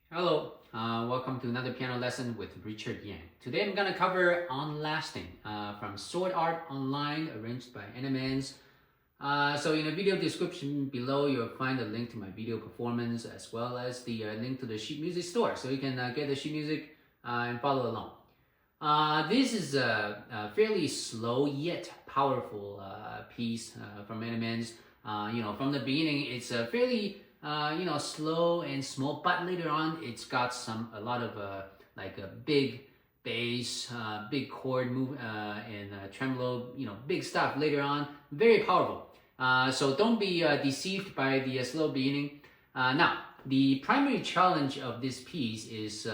Hello, welcome to another piano lesson with Richard Yang. Today I'm going to cover Unlasting from Sword Art Online, arranged by Animenz. So in the video description below, you'll find a link to my video performance as well as the link to the sheet music store, so you can get the sheet music and follow along. This is a fairly slow yet powerful piece from Animenz. From the beginning, it's a fairly slow and small, but later on it's got a lot of like a big bass, big chord move, and tremolo, big stuff later on. Very powerful. So don't be deceived by the slow beginning. Now, the primary challenge of this piece is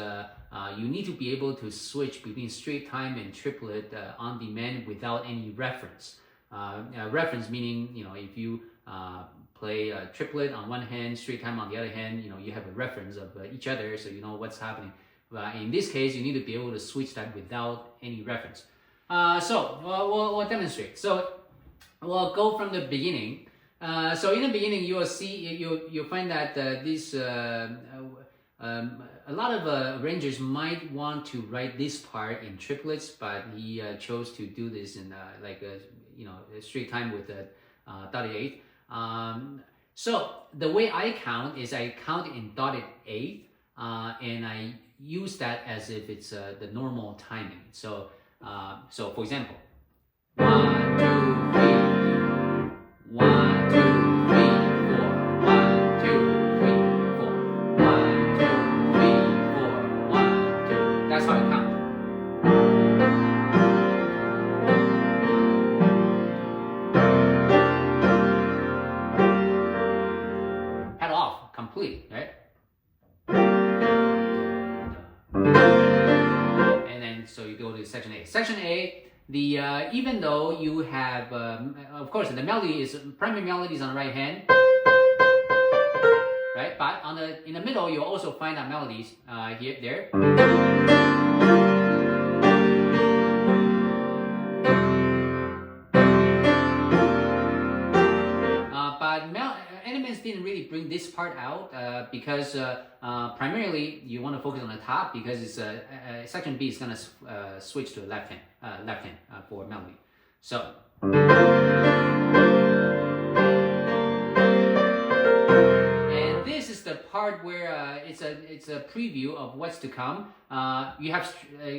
you need to be able to switch between straight time and triplet on demand without any reference. Reference meaning, if you play a triplet on one hand, straight time on the other hand, you have a reference of each other, so you know what's happening. In this case, you need to be able to switch that without any reference. So we'll demonstrate. So we'll go from the beginning. So in the beginning, you will see, you'll find that a lot of arrangers might want to write this part in triplets, but he chose to do this in a straight time with a dotted eighth. So the way I count is I count in dotted eighth, and I use that as if it's the normal timing. So for example, 1, 2, 3, 1, 2, 3, 4, 1, 2, 3, 4, 1, 2, 3, 4, 1, 2. That's how I count. Head off, complete, right? And then so you go to section A. Section A, even though you have, of course, the primary melody is on the right hand, right? But in the middle, you'll also find out melodies there. Animenz didn't really bring this part out because primarily you want to focus on the top, because it's section B is gonna switch to the left hand for melody. So. And this is the part where it's a preview of what's to come. You have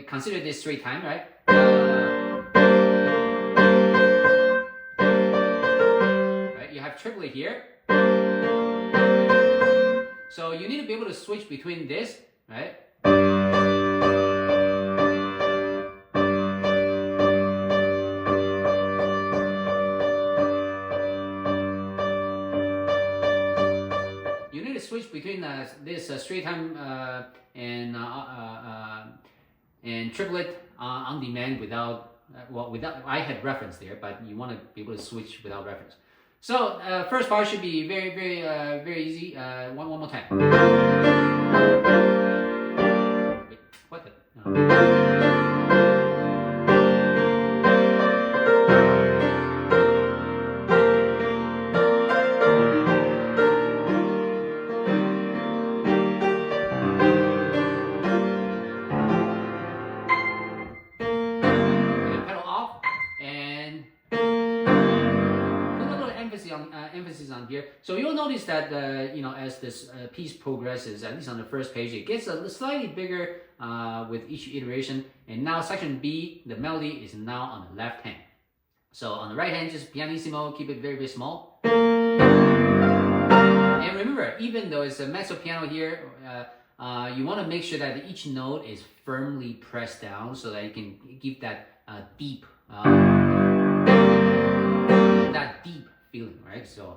consider this straight time, right? Right. You have triplet here. So you need to be able to switch between this, right? You need to switch between this straight time and triplet on demand without I had reference there, but you want to be able to switch without reference. So first part should be very easy. One more time. Wait, what the? No. Pedal off and emphasis on here. So you'll notice that as this piece progresses, at least on the first page, it gets a slightly bigger with each iteration. And now section B, the melody is now on the left hand. So on the right hand, just pianissimo, keep it very small. And remember, even though it's a mezzo piano here, you want to make sure that each note is firmly pressed down so that you can give that deep feeling, right? So.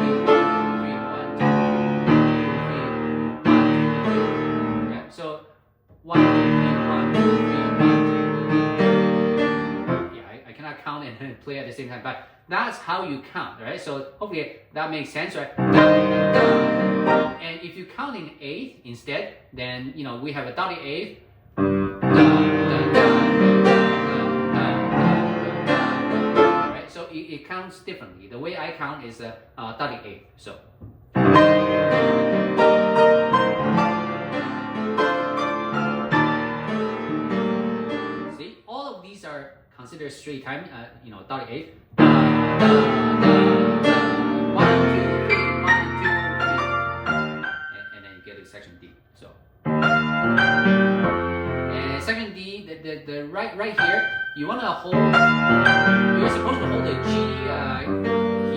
Okay, so 1, 2, 3, 1, 2, 3, 1, 2. Yeah, I cannot count and play at the same time, but that's how you count, right? So hopefully that makes sense, right? And if you count in eighth instead, then we have a dotted eighth. Right? So it counts differently. The way I count is a dotted eighth. So. See, all of these are considered straight time. Dotted eighth. 1, 2, 3, 1, 2, 3. And then you get to section D. So. And section D, the right here, you wanna hold. You're supposed to hold the G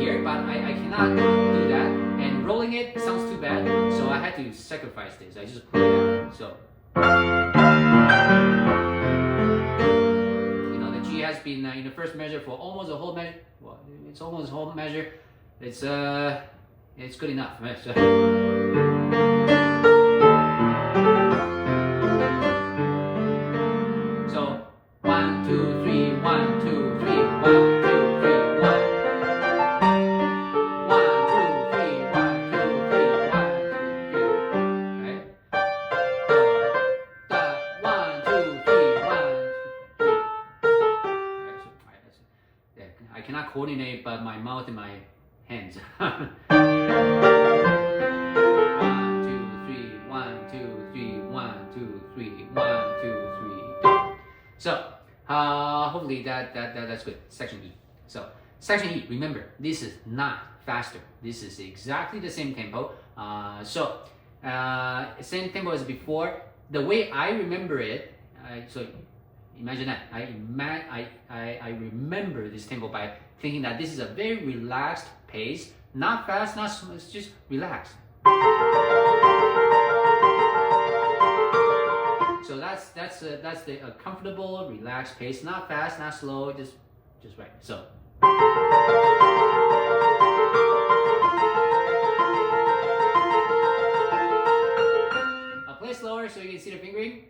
here, but I cannot do that. And rolling it sounds too bad, so I had to sacrifice this. I just play it out. So. been in the first measure for almost a whole measure. Well, it's almost a whole measure. It's good enough. So 1, 2, 3, 1, 2, 3, 1, 2, 3, 1. 1, 2, 3, 1, 2, 3, 1, 2, 3. Right? 1, 2, 3, 1, 2, 3. I cannot coordinate but my mouth and my hands. 1, 2, 3, 1, 2, 3, 1, 2, 3, 1, 2, 3, go. So hopefully that's good. Section E. So section E, remember, this is not faster. This is exactly the same tempo. Same tempo as before. The way I remember it, so imagine that. I remember this tempo by thinking that this is a very relaxed pace, not fast, not slow, it's just relaxed. So that's the comfortable, relaxed pace, not fast, not slow, just right. So. I'll play slower so you can see the fingering.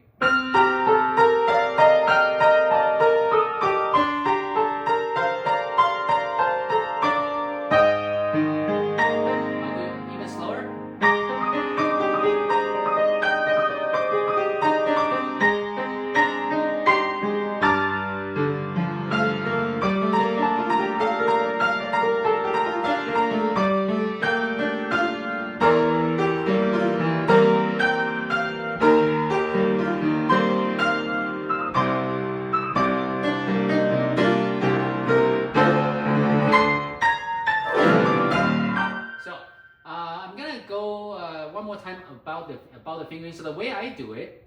One more time about the fingering. So the way I do it,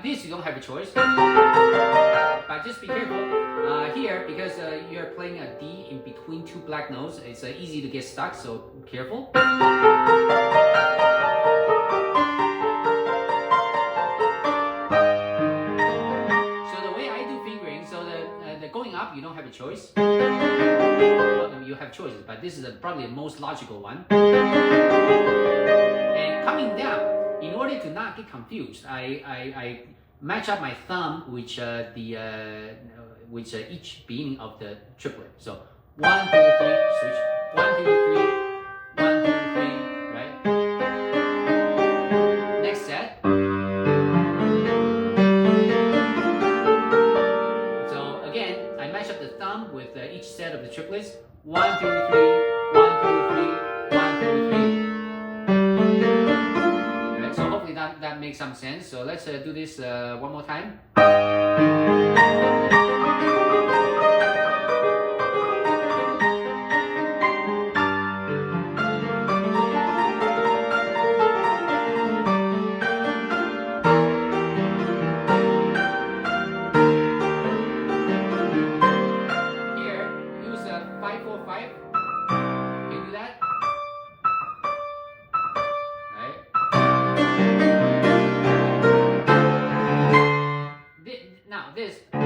this you don't have a choice, but just be careful here because you're playing a D in between two black notes. It's easy to get stuck, so careful. So the way I do fingering, so the going up, you don't have a choice. You have choices, but this is probably the most logical one. And coming down, in order to not get confused, I match up my thumb with each beginning of the triplet. So 1, 2, 3, switch. 1, 2, 3, 1, 2, 3, right? Next set. So again, I match up the thumb with each set of the triplets. 1, 2, 3, 1, 2, 3, 1, 2, 3. Right, so hopefully that makes some sense. So let's do this one more time. This it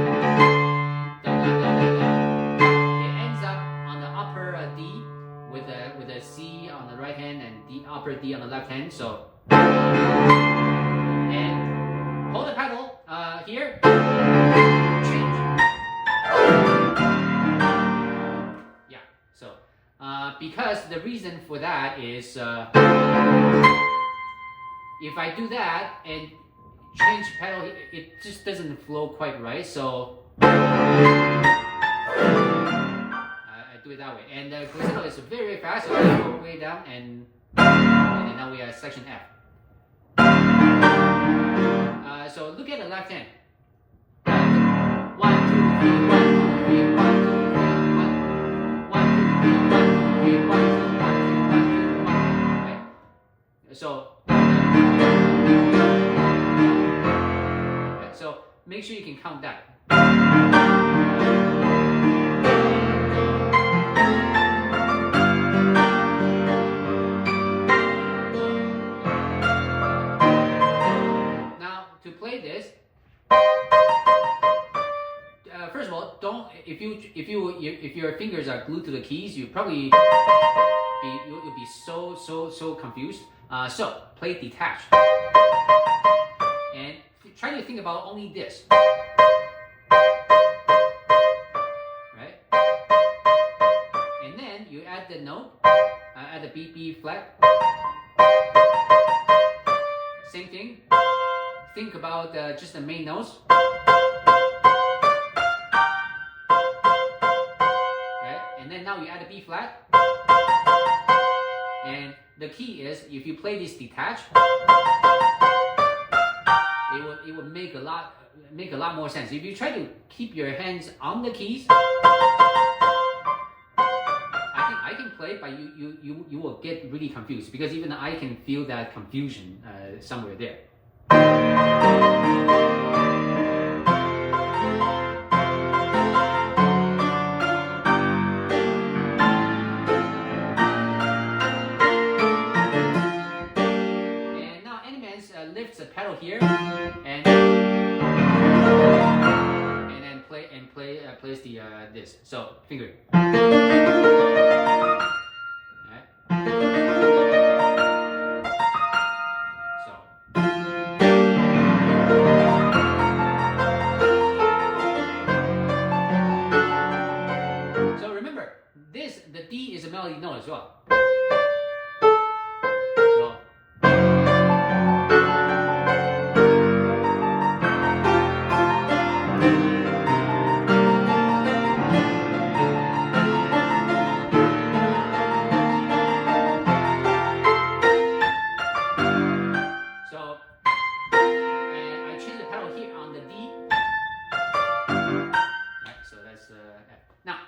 ends up on the upper D with a C on the right hand and the upper D on the left hand. So and hold the pedal here, change. Yeah. So because the reason for that is if I do that and change pedal, it just doesn't flow quite right, so I do it that way. And the glissando is very, very fast, so I go way down, and then now we are section F. So look at the left hand. 1, 2, 3, 1, 2, 3, 1, 2, 3, 1, 2, 3, 1, 2, 3, 1, 2, 1, 2, 1, 2, 1, 2, right? So make sure you can count that. Now to play this, first of all, don't if your fingers are glued to the keys, you'll be so confused. So play detached and try to think about only this, right? And then you add the note, add the B flat. Same thing. Think about just the main notes. Right? And then now you add a B flat. And the key is if you play this detached, it will make a lot more sense. If you try to keep your hands on the keys, I can play, but you will get really confused because even I can feel that confusion somewhere there. And now Animenz lifts the pedal here and then plays the this. So finger. The D is a melody note as well. So and I change the pedal here on the D. Right, so that's F. Now.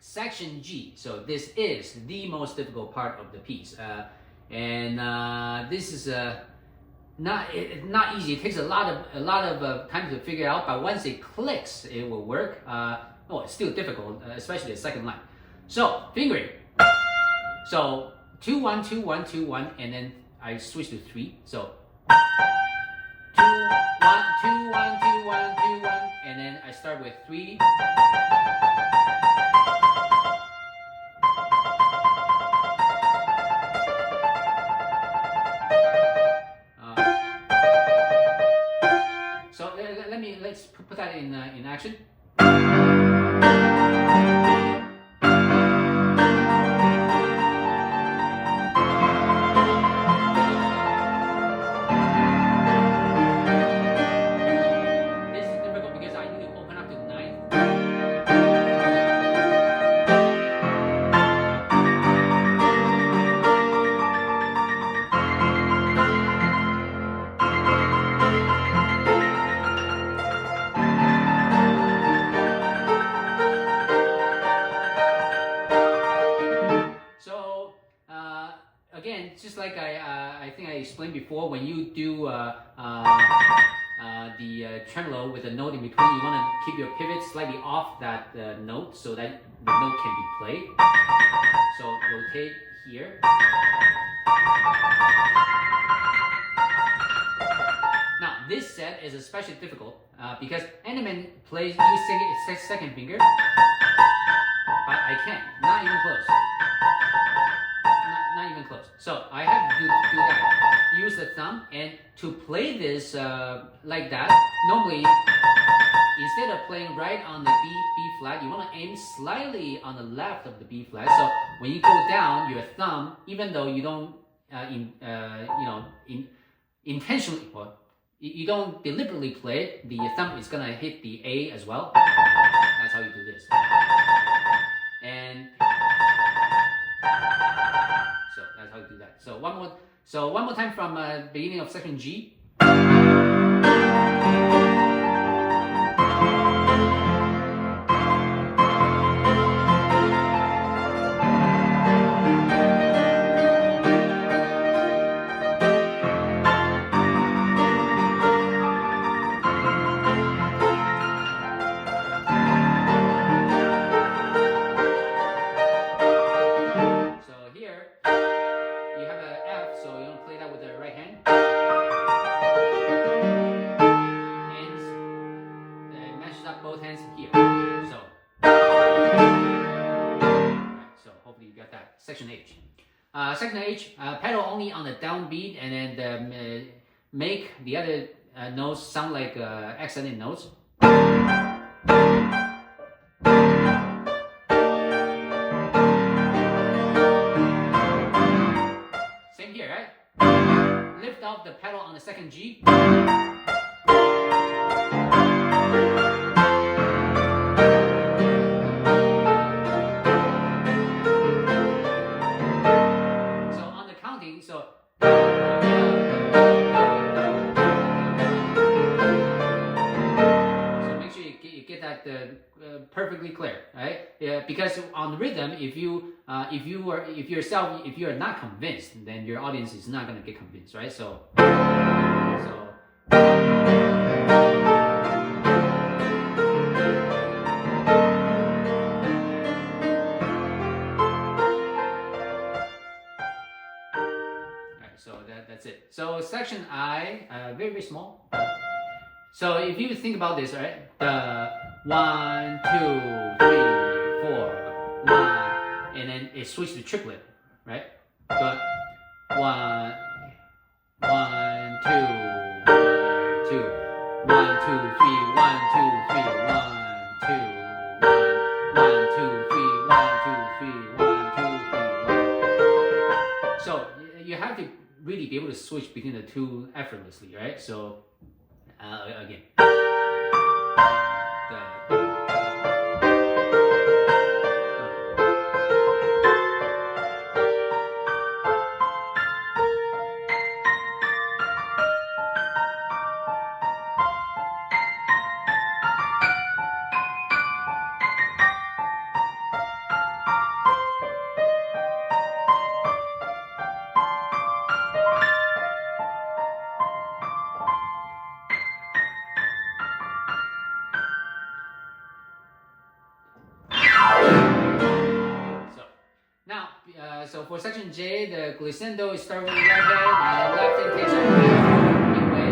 Section G. So this is the most difficult part of the piece, and this is not easy. It takes a lot of time to figure out. But once it clicks, it will work. It's still difficult, especially the second line. So fingering. So 2 1 2 1 2 1, and then I switch to 3. So 2 1 2 1 2 1 2 1, and then I start with 3. So let's put that in action. This is difficult because I need to open up to 9. Again, just like I think I explained before, when you do the tremolo with a note in between, you want to keep your pivot slightly off that note so that the note can be played. So rotate here. Now this set is especially difficult because Animenz plays using second finger, but I can't, not even close. Not even close. So I have to do that. Use the thumb, and to play this like that, normally instead of playing right on the B flat, you want to aim slightly on the left of the B flat. So when you go down, your thumb, even though you don't intentionally, or you don't deliberately play it, the thumb is gonna hit the A as well. That's how you do this. And so that's how you do that. So one more time from beginning of section G. You have an F, so you don't play that with the right hand. both hands here. So, right, so hopefully you got that. Section H. Section H, pedal only on the downbeat, and then make the other notes sound like accented notes. Same here, right? Lift off the pedal on the second G. Perfectly clear, right? Yeah, because on rhythm, if you are not convinced, then your audience is not gonna get convinced, right? So. So that's it. So section I, very, very small. So if you think about this, right? The 1, 2, 3, 4, 1, and then it switches to triplet, right? But 1, 2, 1, 2, 1, 2, 3, 1, 2, 3, 1, 2, 1, 2, 3, 1, 2, 3, 1, 2, 3, 1. So you have to really be able to switch between the two effortlessly, right? So again. So for section J, the glissando is start with the right hand and left hand takes over midway.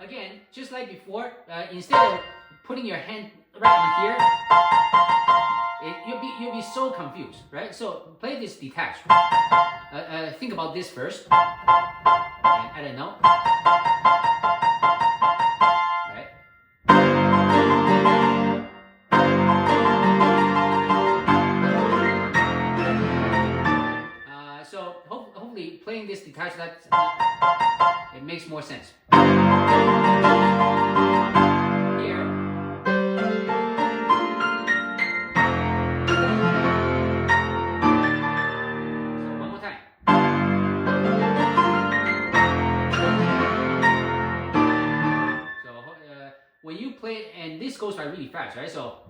Again, just like before, instead of putting your hand right on here, you'll be so confused, right? So play this detached. Think about this first, and add a note. Hopefully playing this detached, it makes more sense. Here. So one more time. So when you play, and this goes by really fast, right? So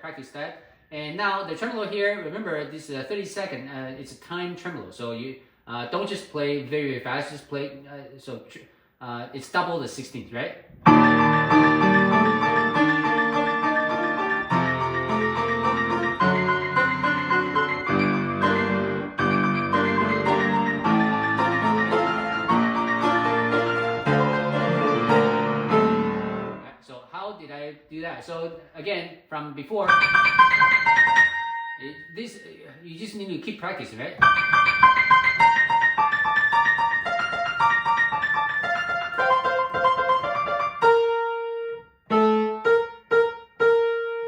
practice that. And now the tremolo here, remember this is a 30-second, it's a time tremolo. So you don't just play very, very fast, just play, it's double the 16th, right? So how did I do that? So again, from before, you just need to keep practicing, right?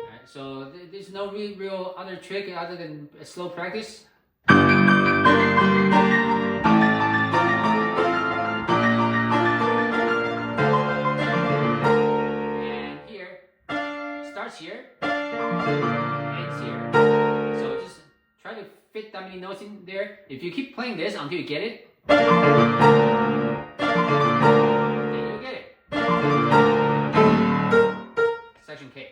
Alright, so there's no real other trick other than slow practice. And here, starts here, ends here. Try to fit that many notes in there. If you keep playing this until you get it, then you get it. Section K.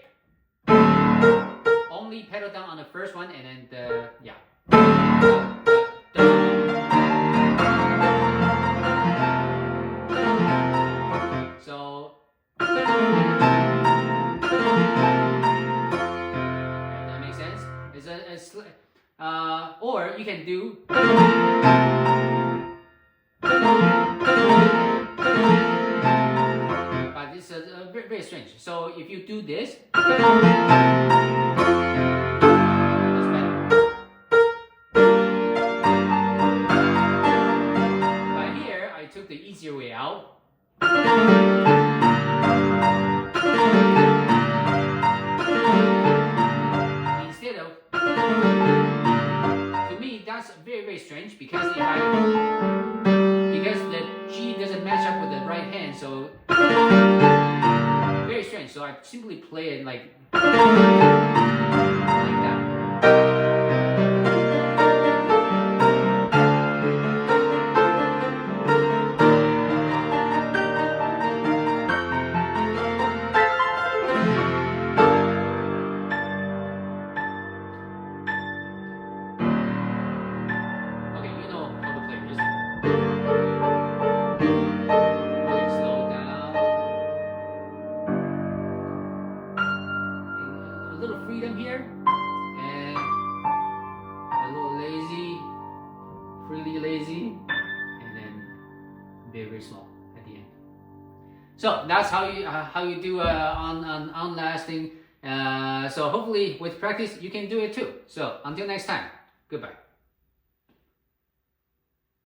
Only pedal down on the first one, and then yeah. So. Or you can do. But this is very, very strange. So if you do this, it's better. But here, I took the easier way out. Instead of, to me, that's very, very strange because because the G doesn't match up with the right hand, so very strange. So I simply play it like that. Okay, you know how to play this. Okay, slow down. And a little freedom here. And a little lazy. Freely lazy. And then very, very slow at the end. So that's how you do on Unlasting. So hopefully with practice you can do it too. So until next time, goodbye.